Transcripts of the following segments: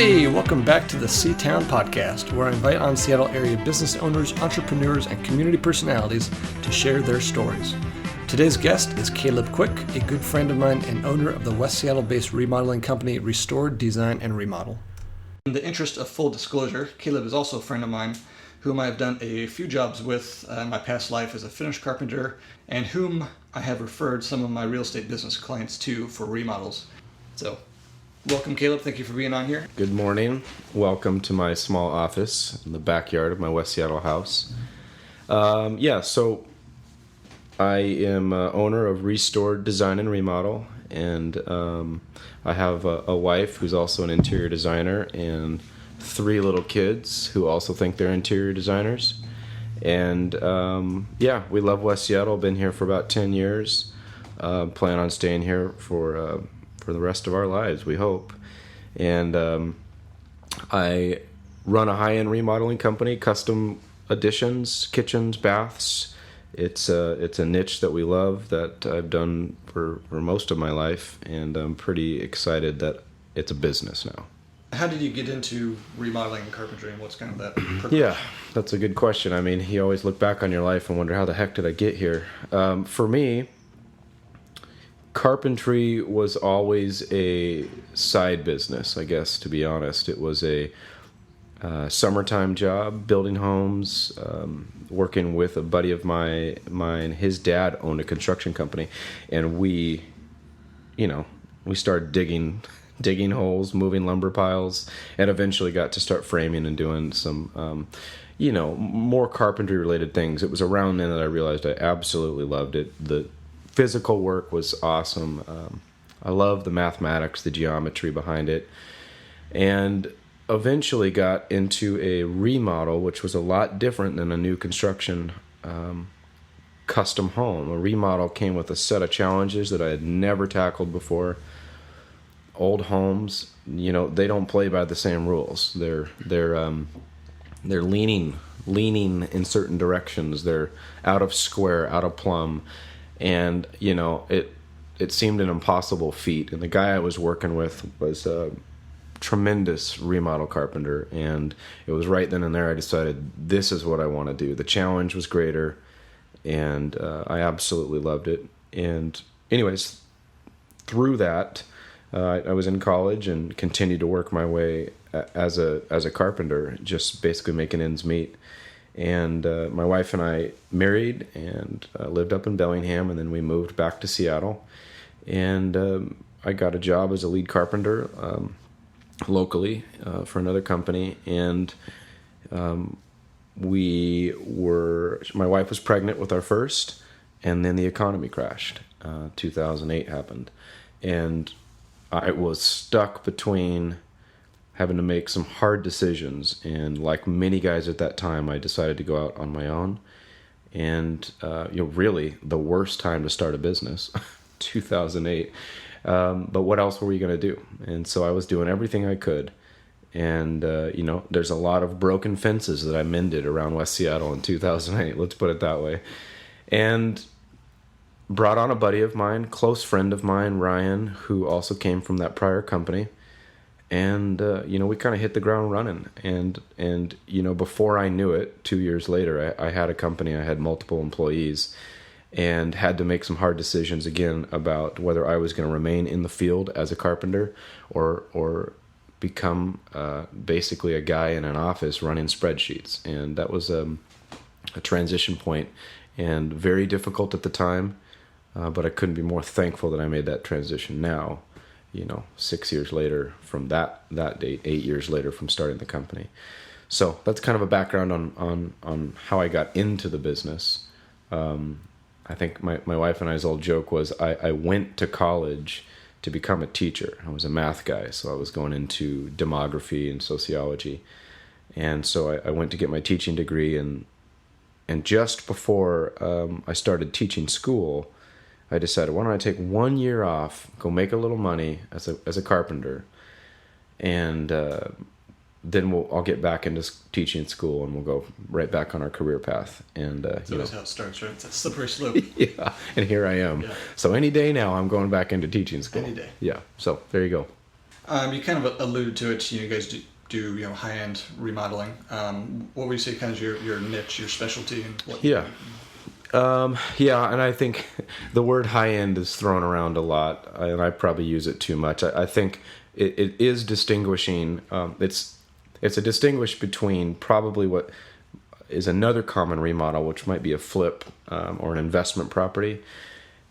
Hey, welcome back to the C-Town Podcast, where I invite on Seattle area business owners, entrepreneurs, and community personalities to share their stories. Today's guest is Caleb Quick, a good friend of mine and owner of the West Seattle-based remodeling company Restored Design and Remodel. In the interest of full disclosure, Caleb is also a friend of mine whom I have done a few jobs with in my past life as a finished carpenter, and whom I have referred some of my real estate business clients to for remodels. So, welcome, Caleb. Thank you for being on here. Good morning. Welcome to my small office in the backyard of my West Seattle house. So I am owner of Restored Design and Remodel, and I have a wife who's also an interior designer and 3 little kids who also think they're interior designers. And we love West Seattle. Been here for about 10 years. Plan on staying here for the rest of our lives, we hope. And I run a high-end remodeling company, custom additions, kitchens, baths. It's a niche that we love, that I've done for most of my life, and I'm pretty excited that it's a business now. How did you get into remodeling and carpentry, and what's kind of that progression? Yeah, that's a good question. I mean, you always look back on your life and wonder, how the heck did I get here? For me, carpentry was always a side business, I guess, to be honest. It was a summertime job, building homes, working with a buddy of mine. His dad owned a construction company, and we started digging holes, moving lumber piles, and eventually got to start framing and doing some, more carpentry-related things. It was around then that I realized I absolutely loved it. The physical work was awesome. I love the mathematics, the geometry behind it, and eventually got into a remodel, which was a lot different than a new construction custom home. A remodel came with a set of challenges that I had never tackled before. Old homes, they don't play by the same rules. They're leaning in certain directions. They're out of square, out of plumb. And, it seemed an impossible feat. And the guy I was working with was a tremendous remodel carpenter. And it was right then and there I decided this is what I want to do. The challenge was greater, and I absolutely loved it. And anyways, through that, I was in college and continued to work my way as a carpenter, just basically making ends meet. And my wife and I married and lived up in Bellingham, and then we moved back to Seattle. And I got a job as a lead carpenter locally for another company. And my wife was pregnant with our first, and then the economy crashed. 2008 happened. And I was stuck between having to make some hard decisions, and like many guys at that time, I decided to go out on my own. And really the worst time to start a business, 2008. But what else were we going to do? And so I was doing everything I could. And there's a lot of broken fences that I mended around West Seattle in 2008. Let's put it that way. And brought on a buddy of mine, close friend of mine, Ryan, who also came from that prior company. And, we kind of hit the ground running. And before I knew it, 2 years later, I had a company. I had multiple employees and had to make some hard decisions again about whether I was going to remain in the field as a carpenter or become basically a guy in an office running spreadsheets. And that was a transition point, and very difficult at the time. But I couldn't be more thankful that I made that transition now, 6 years later from that date, 8 years later from starting the company. So that's kind of a background on how I got into the business. I think my wife and I's old joke was I went to college to become a teacher. I was a math guy, so I was going into demography and sociology. And so I went to get my teaching degree, and just before I started teaching school, I decided, why don't I take 1 year off, go make a little money as a carpenter, and then I'll get back into teaching school, and we'll go right back on our career path. And so that's how it starts, right? It's a slippery slope. Yeah, and here I am. Yeah. So any day now, I'm going back into teaching school. Any day. Yeah. So there you go. You kind of alluded to it. You guys do high-end remodeling. What would you say kind of your niche, your specialty, and what? Yeah. And I think the word high-end is thrown around a lot, and I probably use it too much. I think it is distinguishing. It's a distinguish between probably what is another common remodel, which might be a flip or an investment property.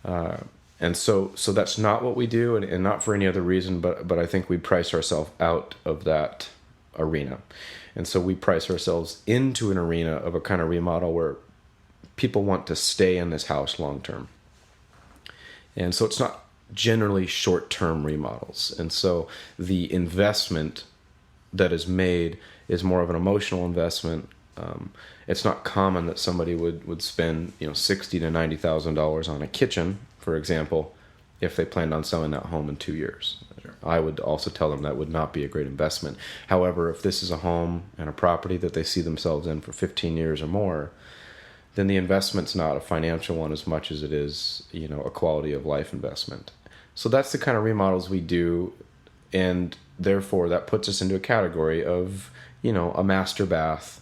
And so that's not what we do, and not for any other reason, but I think we price ourselves out of that arena. And so we price ourselves into an arena of a kind of remodel where people want to stay in this house long term. And so it's not generally short-term remodels. And so the investment that is made is more of an emotional investment. It's not common that somebody would spend $60,000 to $90,000 on a kitchen, for example, if they planned on selling that home in 2 years. Sure. I would also tell them that would not be a great investment. However, if this is a home and a property that they see themselves in for 15 years or more, then the investment's not a financial one as much as it is, a quality of life investment. So that's the kind of remodels we do, and therefore that puts us into a category of, a master bath,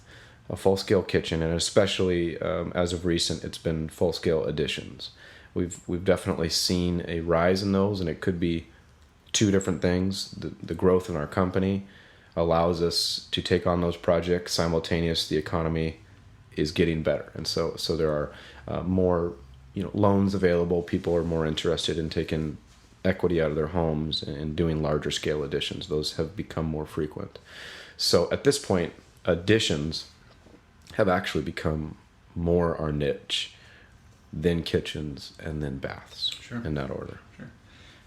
a full-scale kitchen, and especially as of recent, it's been full-scale additions. We've definitely seen a rise in those, and it could be two different things. The growth in our company allows us to take on those projects simultaneous. The economy is getting better, and so there are more loans available. People are more interested in taking equity out of their homes and doing larger scale additions. Those have become more frequent. So at this point, additions have actually become more our niche than kitchens and then baths. Sure. In that order. Sure.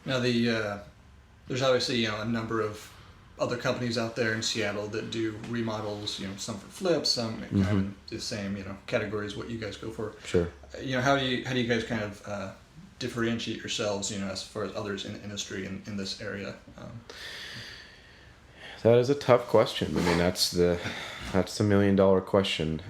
Now there's obviously a number of other companies out there in Seattle that do remodels, some for flips, some kind of the same, categories what you guys go for. Sure. How do you guys kind of differentiate yourselves, as far as others in the industry in this area? That is a tough question. I mean, that's the $1 million question.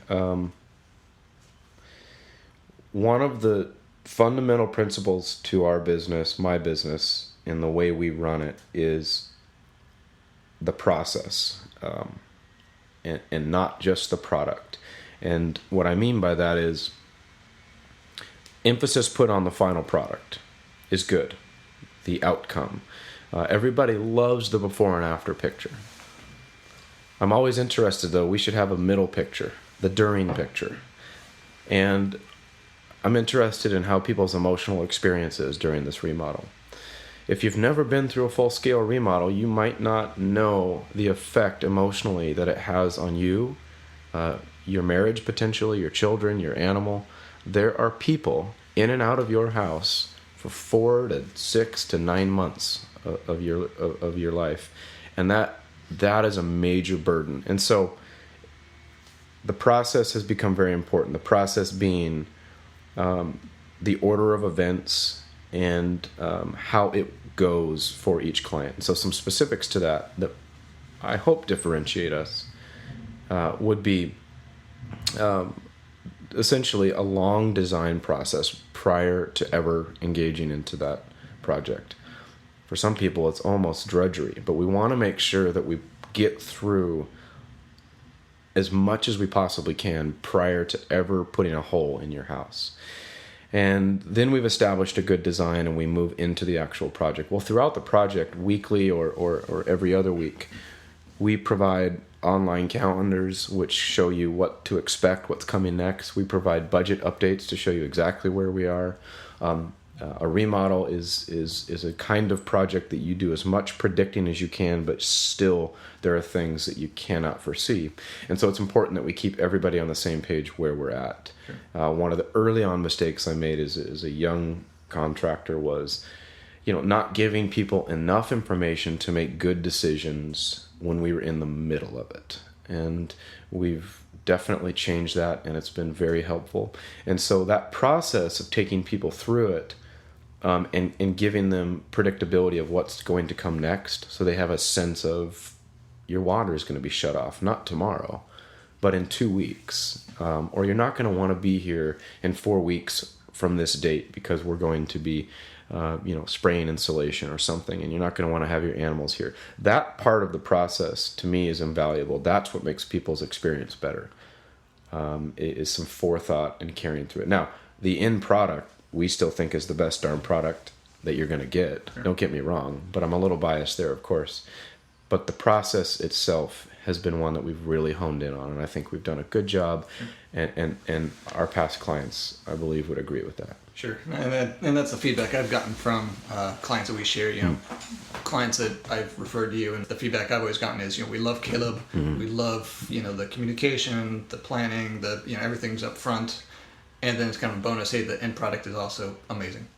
One of the fundamental principles to our business, my business, and the way we run it is the process, and not just the product. And what I mean by that is emphasis put on the final product is good, the outcome. Everybody loves the before and after picture. I'm always interested, though, we should have a middle picture, the during picture. And I'm interested in how people's emotional experience is during this remodel. If you've never been through a full-scale remodel, you might not know the effect emotionally that it has on you, your marriage potentially, your children, your animal. There are people in and out of your house for 4 to 6 to 9 months of your life, and that is a major burden. And so the process has become very important. The process being the order of events and how it goes for each client. So some specifics to that I hope differentiate us would be essentially a long design process prior to ever engaging into that project. For some people, it's almost drudgery, but we want to make sure that we get through as much as we possibly can prior to ever putting a hole in your house. And then we've established a good design and we move into the actual project. Well, throughout the project, weekly or every other week, we provide online calendars which show you what to expect, what's coming next. We provide budget updates to show you exactly where we are. A remodel is a kind of project that you do as much predicting as you can, but still there are things that you cannot foresee. And so it's important that we keep everybody on the same page where we're at. Sure. One of the early on mistakes I made as a young contractor was, not giving people enough information to make good decisions when we were in the middle of it. And we've definitely changed that, and it's been very helpful. And so that process of taking people through it and giving them predictability of what's going to come next, so they have a sense of your water is going to be shut off, not tomorrow, but in 2 weeks. Or you're not going to want to be here in 4 weeks from this date because we're going to be, spraying insulation or something, and you're not going to want to have your animals here. That part of the process to me is invaluable. That's what makes people's experience better. Is some forethought and carrying through it. Now, the end product we still think is the best darn product that you're going to get. Sure. Don't get me wrong, but I'm a little biased there, of course. But the process itself has been one that we've really honed in on, and I think we've done a good job. Sure. And our past clients, I believe, would agree with that. Sure, and that's the feedback I've gotten from clients that we share. Clients that I've referred to you, and the feedback I've always gotten is, we love Caleb. Mm-hmm. We love, the communication, the planning, everything's up front. And then it's kind of a bonus. Hey, the end product is also amazing.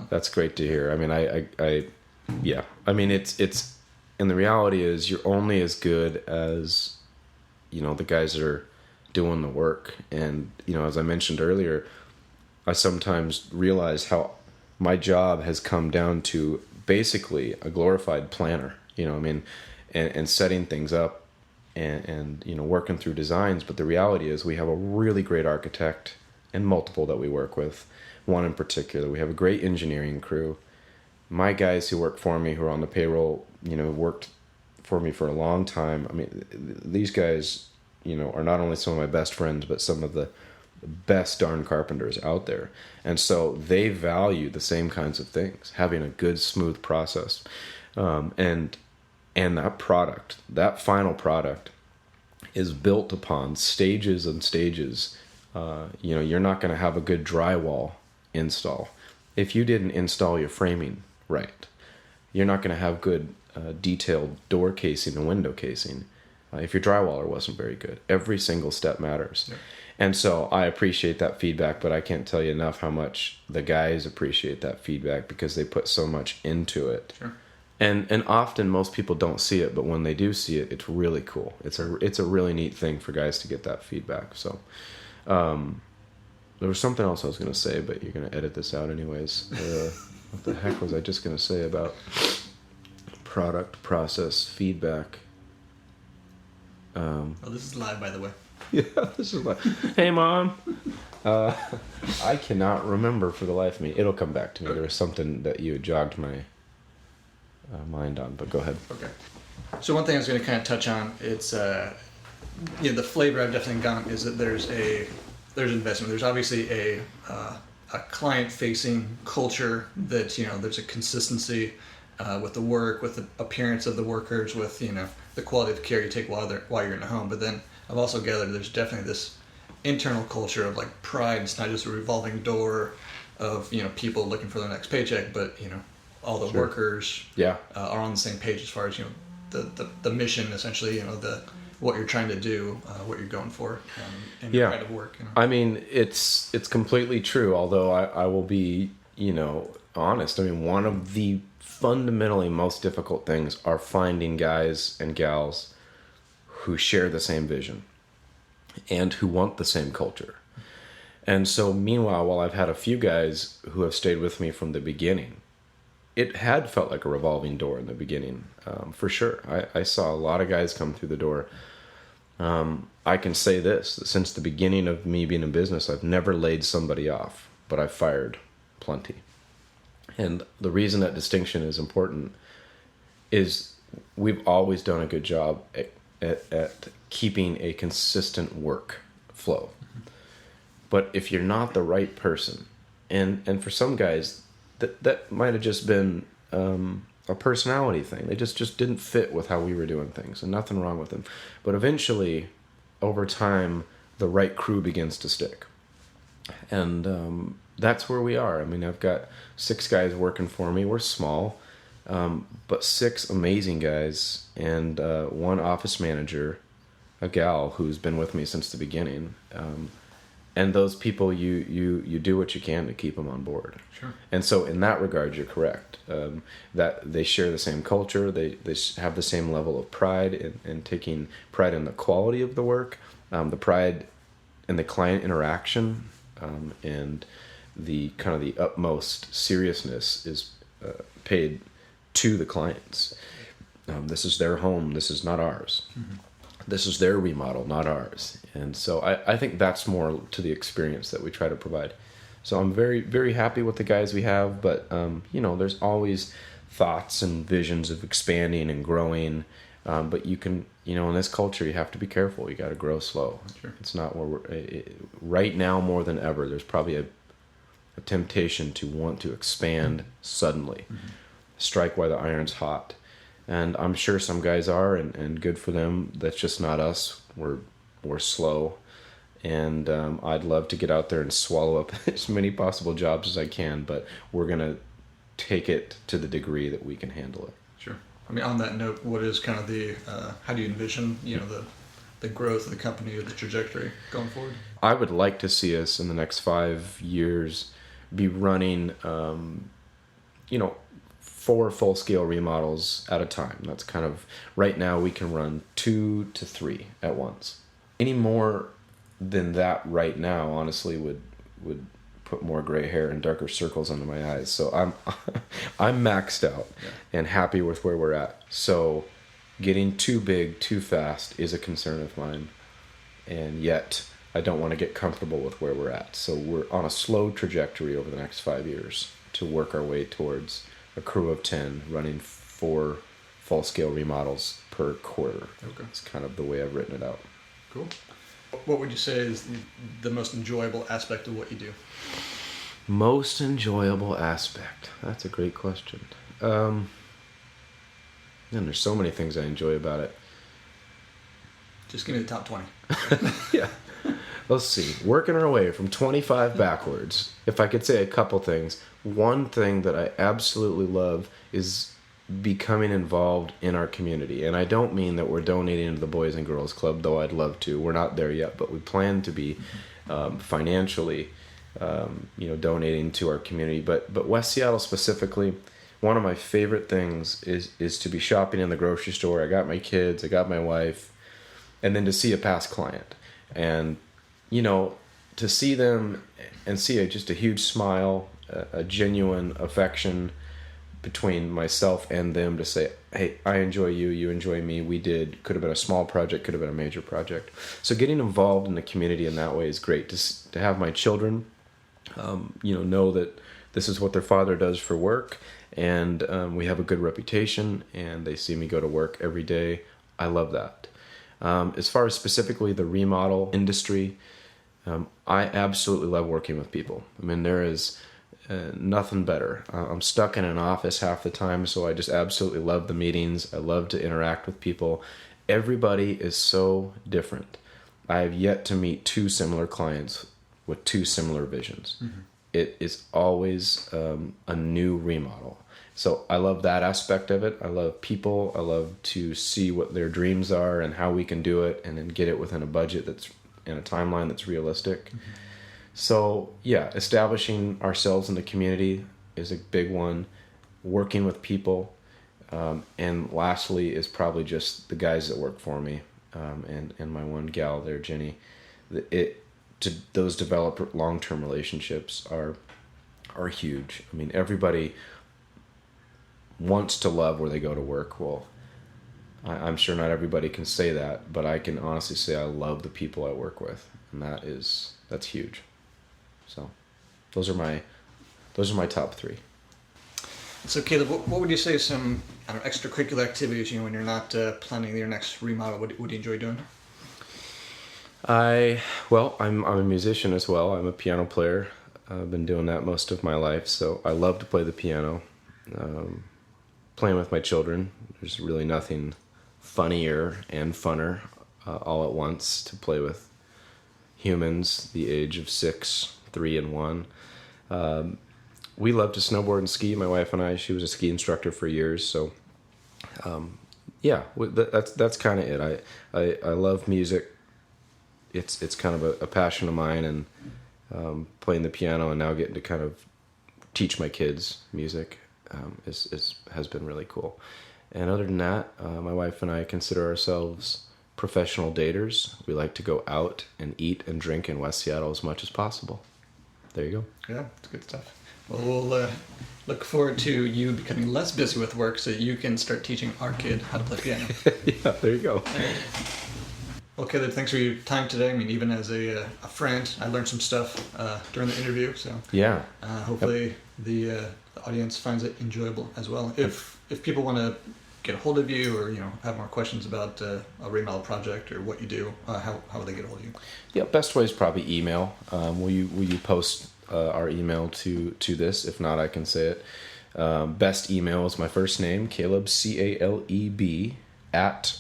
That's great to hear. I mean, I mean, it's, and the reality is you're only as good as, the guys that are doing the work. And, as I mentioned earlier, I sometimes realize how my job has come down to basically a glorified planner, and setting things up and working through designs. But the reality is we have a really great architect and multiple that we work with. One in particular, we have a great engineering crew. My guys who work for me, who are on the payroll, worked for me for a long time. I mean, these guys, are not only some of my best friends, but some of the best darn carpenters out there. And so they value the same kinds of things, having a good, smooth process. And that product, that final product, is built upon stages and stages. You're not going to have a good drywall install if you didn't install your framing right. You're not going to have good detailed door casing and window casing if your drywaller wasn't very good. Every single step matters. Yeah. And so I appreciate that feedback, but I can't tell you enough how much the guys appreciate that feedback because they put so much into it. Sure. And often most people don't see it, but when they do see it, it's really cool. It's a really neat thing for guys to get that feedback. So there was something else I was going to say, but you're going to edit this out anyways. What the heck was I just going to say about product, process, feedback? This is live, by the way. Yeah, this is live. Hey, Mom. I cannot remember for the life of me. It'll come back to me. There was something that you had jogged my mind on, but go ahead. Okay. So one thing I was going to kind of touch on, it's the flavor I've definitely gotten is that there's investment. There's obviously a client-facing culture that there's a consistency with the work, with the appearance of the workers, with the quality of care you take while you're in the home. But then I've also gathered there's definitely this internal culture of like pride. It's not just a revolving door of people looking for their next paycheck, but all the workers are on the same page as far as the mission, essentially, what you're trying to do, what you're going for, and your kind of work. I mean, it's completely true. Although I will be honest. I mean, one of the fundamentally most difficult things are finding guys and gals who share the same vision and who want the same culture. And so meanwhile, while I've had a few guys who have stayed with me from the beginning, it had felt like a revolving door in the beginning, for sure. I saw a lot of guys come through the door. I can say this, that since the beginning of me being in business, I've never laid somebody off, but I've fired plenty. And the reason that distinction is important is we've always done a good job at keeping a consistent work flow. Mm-hmm. But if you're not the right person, and for some guys, that might have just been a personality thing. They just didn't fit with how we were doing things, and nothing wrong with them. But eventually, over time, the right crew begins to stick. And that's where we are. I mean, I've got 6 guys working for me. We're small, but 6 amazing guys, and 1 office manager, a gal who's been with me since the beginning. And those people, you do what you can to keep them on board. Sure. And so in that regard, you're correct. That they share the same culture. They have the same level of pride in taking pride in the quality of the work, the pride in the client interaction, and the kind of the utmost seriousness is paid to the clients. This is their home. This is not ours. Mm-hmm. This is their remodel, not ours. And so I think that's more to the experience that we try to provide. So I'm very, very happy with the guys we have, but there's always thoughts and visions of expanding and growing. But you can, in this culture, you have to be careful. You got to grow slow. Sure. It's not where right now more than ever. There's probably a temptation to want to expand suddenly, strike while the iron's hot. And I'm sure some guys are, and good for them. That's just not us. We're slow. And I'd love to get out there and swallow up as many possible jobs as I can, but we're going to take it to the degree that we can handle it. Sure. I mean, on that note, what is kind of the, how do you envision, the growth of the company or the trajectory going forward? I would like to see us in the next 5 years be running, 4 full-scale remodels at a time. That's kind of, right now we can run 2 to 3 at once. Any more than that right now, honestly, would put more gray hair and darker circles under my eyes. So I'm maxed out and happy with where we're at. So getting too big too fast is a concern of mine, and yet I don't want to get comfortable with where we're at. So we're on a slow trajectory over the next 5 years to work our way towards a crew of 10 running 4 full-scale remodels per quarter. Okay. It's kind of the way I've written it out. Cool. What would you say is the most enjoyable aspect of what you do? Most enjoyable aspect? That's a great question. And there's so many things I enjoy about it. Just give me the top 20. Yeah. Let's see. Working our way from 25 backwards. If I could say a couple things. One thing that I absolutely love is becoming involved in our community. And I don't mean that we're donating to the Boys and Girls Club, though I'd love to. We're not there yet, but we plan to be financially, donating to our community. But West Seattle specifically, one of my favorite things is to be shopping in the grocery store. I got my kids, I got my wife, and then to see a past client. And, to see them and see just a huge smile, a genuine affection between myself and them to say, hey, I enjoy you, you enjoy me. Could have been a small project, could have been a major project. So getting involved in the community in that way is great. To have my children, know that this is what their father does for work, and we have a good reputation, and they see me go to work every day. I love that. As far as specifically the remodel industry, I absolutely love working with people. I mean, there is nothing better. I'm stuck in an office half the time, so I just absolutely love the meetings. I love to interact with people. Everybody is so different. I have yet to meet 2 similar clients with 2 similar visions. Mm-hmm. It is always a new remodel. So I love that aspect of it. I love people. I love to see what their dreams are and how we can do it, and then get it within a budget that's in a timeline that's realistic. Mm-hmm. So yeah, establishing ourselves in the community is a big one. Working with people, and lastly is probably just the guys that work for me, and my one gal there, Jenny. Those develop long-term relationships are huge. I mean, everybody wants to love where they go to work. Well, I'm sure not everybody can say that, but I can honestly say I love the people I work with, and that's huge. So, those are my top 3. So, Caleb, what would you say some extracurricular activities? When you're not planning your next remodel, what do you enjoy doing? I'm a musician as well. I'm a piano player. I've been doing that most of my life, so I love to play the piano. Playing with my children. There's really nothing funnier and funner all at once to play with humans the age of 6, 3, and 1. We love to snowboard and ski. My wife and I. She was a ski instructor for years, so that's kind of it. I love music. It's kind of a passion of mine, and playing the piano and now getting to kind of teach my kids music has been really cool. And other than that, my wife and I consider ourselves professional daters. We like to go out and eat and drink in West Seattle as much as possible. There you go. Yeah, it's good stuff. Well, we'll look forward to you becoming less busy with work so that you can start teaching our kid how to play piano. Yeah, there you go. Well, Caleb, thanks for your time today. I mean, even as a friend, I learned some stuff during the interview. So yeah, hopefully the audience finds it enjoyable as well. If people want to get a hold of you, or have more questions about a remodel project or what you do, how would they get a hold of you? Yeah, best way is probably email. Will you post our email to this? If not, I can say it. Best email is my first name, Caleb, CALEB, at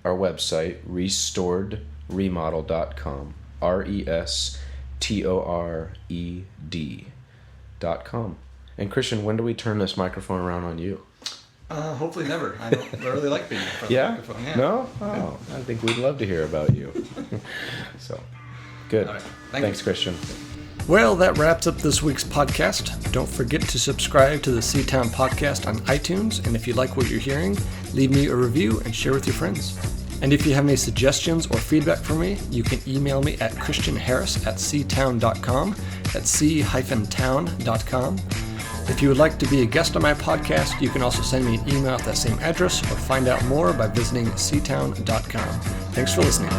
our website, restoredremodel.com, RESTORED.com. And Christian, when do we turn this microphone around on you? Hopefully never. I don't really like being in front of the microphone. Yeah. No? Oh, yeah. I think we'd love to hear about you. So, good. All right. Thanks, Christian. Well, that wraps up this week's podcast. Don't forget to subscribe to the C-Town podcast on iTunes, and if you like what you're hearing, leave me a review and share with your friends. And if you have any suggestions or feedback for me, you can email me at christianharris@ctown.com. That's c-town.com. If you would like to be a guest on my podcast, you can also send me an email at that same address or find out more by visiting ctown.com. Thanks for listening.